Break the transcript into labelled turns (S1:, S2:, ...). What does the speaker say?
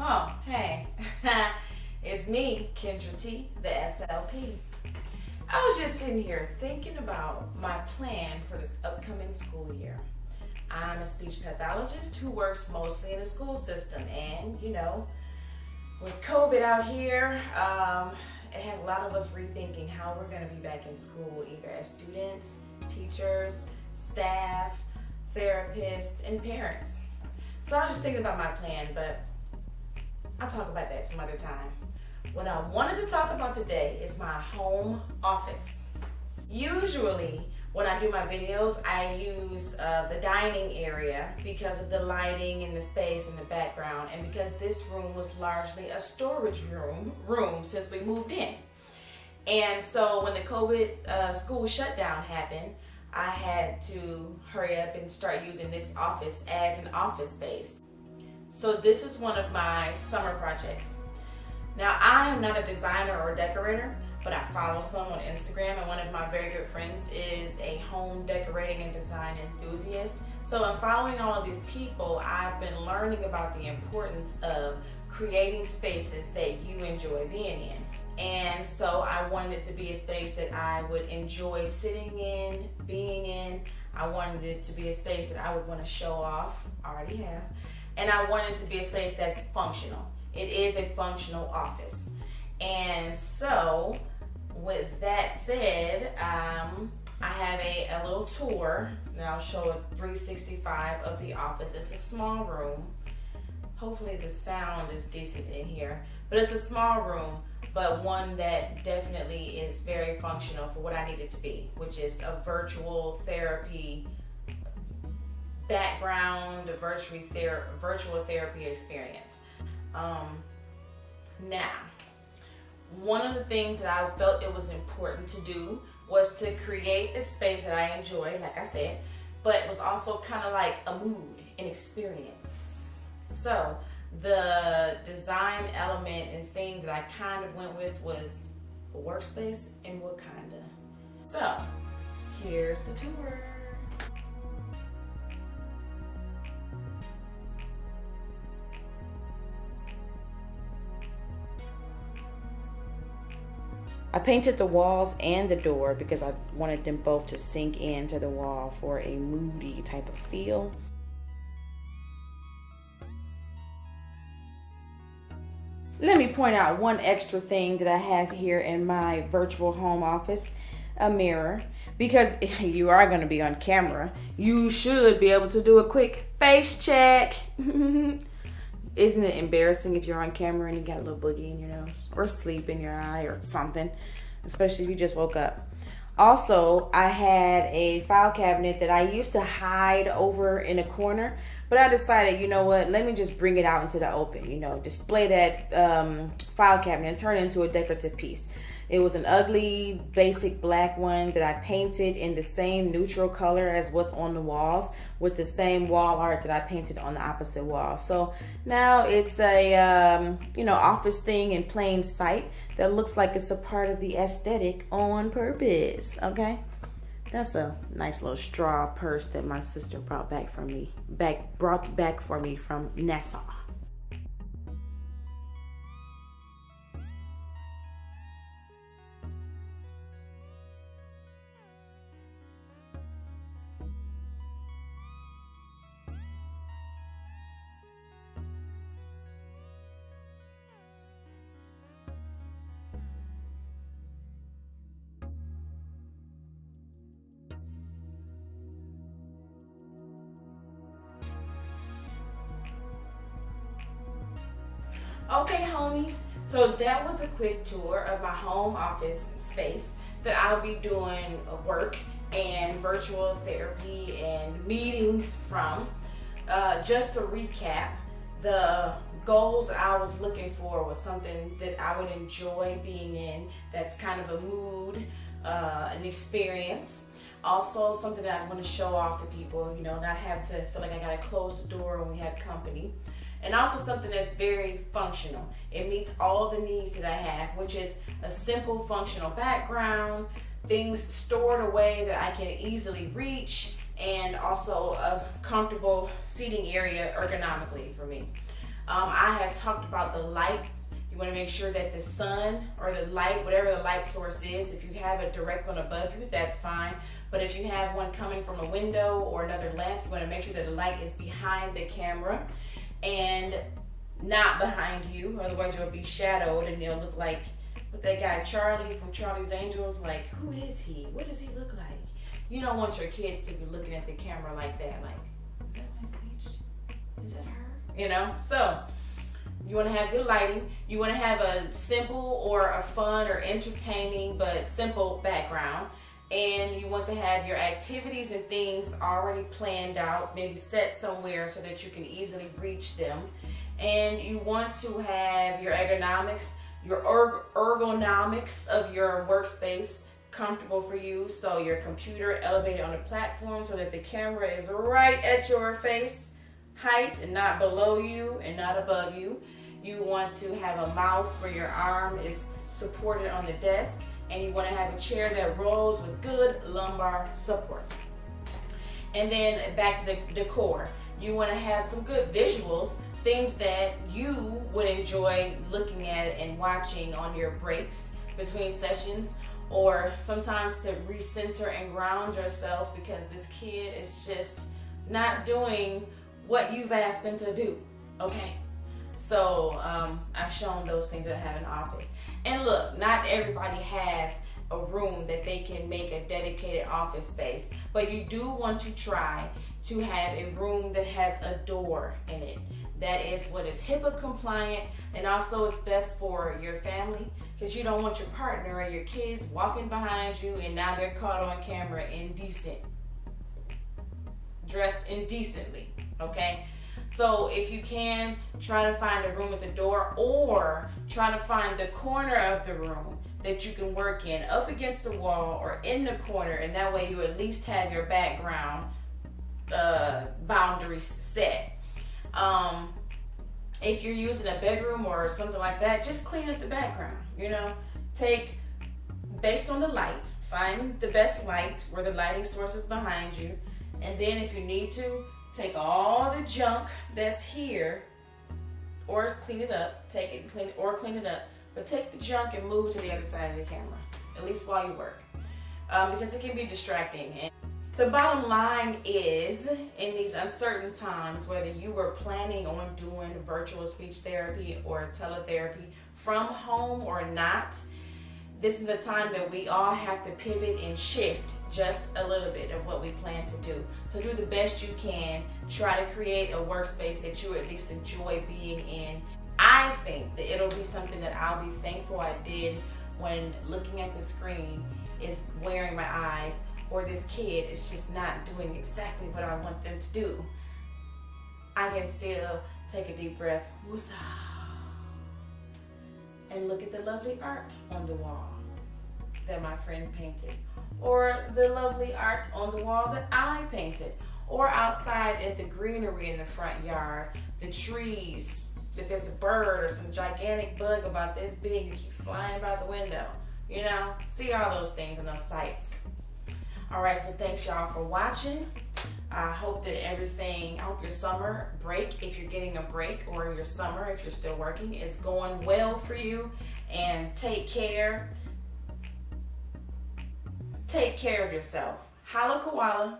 S1: Oh, hey. It's me, Kendra T, the SLP. I was just sitting here thinking about my plan for this upcoming school year. I'm a speech pathologist who works mostly in the school system, and with COVID out here, it has a lot of us rethinking how we're going to be back in school, either as students, teachers, staff, therapists, and parents. So I was just thinking about my plan, but I'll talk about that some other time. What I wanted to talk about today is my home office. Usually, when I do my videos, I use the dining area because of the lighting and the space in the background, and because this room was largely a storage room since we moved in. And so when the COVID school shutdown happened, I had to hurry up and start using this office as an office space. So this is one of my summer projects. Now, I am not a designer or decorator, but I follow some on Instagram, and one of my very good friends is a home decorating and design enthusiast. So in following all of these people, I've been learning about the importance of creating spaces that you enjoy being in. And so I wanted it to be a space that I would enjoy sitting in, being in. I wanted it to be a space that I would want to show off, I already have. And I wanted it to be a space that's functional. It is a functional office. And so, with that said, I have a little tour, and I'll show a 365 of the office. It's a small room. Hopefully the sound is decent in here. But it's a small room, but one that definitely is very functional for what I need it to be, which is a virtual therapy background, a virtual therapy experience. Now, one of the things that I felt it was important to do was to create a space that I enjoy, like I said, but it was also kind of like a mood, an experience. So the design element and thing that I kind of went with was a workspace in Wakanda. So here's the tour. I painted the walls and the door because I wanted them both to sink into the wall for a moody type of feel. Let me point out one extra thing that I have here in my virtual home office, a mirror. Because you are going to be on camera, you should be able to do a quick face check. Isn't it embarrassing if you're on camera and you got a little boogie in your nose or sleep in your eye or something, especially if you just woke up? Also, I had a file cabinet that I used to hide over in a corner, but I decided, you know what, let me just bring it out into the open, display that file cabinet and turn it into a decorative piece. It was an ugly, basic black one that I painted in the same neutral color as what's on the walls, with the same wall art that I painted on the opposite wall. So now it's a, office thing in plain sight that looks like it's a part of the aesthetic on purpose, okay? That's a nice little straw purse that my sister brought back for me from Nassau. Okay, homies, so that was a quick tour of my home office space that I'll be doing work and virtual therapy and meetings from. Just to recap, the goals I was looking for was something that I would enjoy being in, that's kind of a mood, an experience. Also something that I want to show off to people, not have to feel like I gotta close the door when we have company. And also something that's very functional. It meets all the needs that I have, which is a simple functional background, things stored away that I can easily reach, and also a comfortable seating area ergonomically for me. I have talked about the light. You want to make sure that the sun or the light, whatever the light source is, if you have a direct one above you, that's fine. But if you have one coming from a window or another lamp, you want to make sure that the light is behind the camera and not behind you. Otherwise, you'll be shadowed and you'll look like with that guy Charlie from Charlie's Angels. Like, who is he? What does he look like? You don't want your kids to be looking at the camera like that. Like, is that my speech? Is that her? You know? So, you want to have good lighting. You want to have a simple or a fun or entertaining but simple background. And you want to have your activities and things already planned out, maybe set somewhere so that you can easily reach them. And you want to have your ergonomics, your ergonomics of your workspace comfortable for you. So your computer elevated on a platform so that the camera is right at your face height and not below you and not above you. You want to have a mouse where your arm is supported on the desk, and you want to have a chair that rolls with good lumbar support. And then back to the decor. You want to have some good visuals, things that you would enjoy looking at and watching on your breaks between sessions, or sometimes to recenter and ground yourself because this kid is just not doing what you've asked them to do. Okay? So I've shown those things that I have in the office. And look, not everybody has a room that they can make a dedicated office space, but you do want to try to have a room that has a door in it. That is what is HIPAA compliant, and also it's best for your family because you don't want your partner or your kids walking behind you and now they're caught on camera dressed indecently, okay? So if you can, try to find a room with a door, or try to find the corner of the room that you can work in, up against the wall or in the corner, and that way you at least have your background boundaries set. If you're using a bedroom or something like that, just clean up the background, you know. Take, based on the light, find the best light where the lighting source is behind you, and then if you need to, take all the junk that's here, or clean it up, clean it up, but take the junk and move to the other side of the camera, at least while you work, because it can be distracting. And the bottom line is, in these uncertain times, whether you were planning on doing virtual speech therapy or teletherapy from home or not, this is a time that we all have to pivot and shift just a little bit of what we plan to do. So do the best you can. Try to create a workspace that you at least enjoy being in. I think that it'll be something that I'll be thankful I did when looking at the screen is wearing my eyes, or this kid is just not doing exactly what I want them to do. I can still take a deep breath, woosah, and look at the lovely art on the wall that my friend painted, or the lovely art on the wall that I painted, or outside at the greenery in the front yard, the trees, if there's a bird or some gigantic bug about this big that keeps flying by the window, you know, see all those things and those sights. All right, so thanks y'all for watching. I hope your summer break, if you're getting a break, or your summer, if you're still working, is going well for you. And take care. Take care of yourself. Holla koala.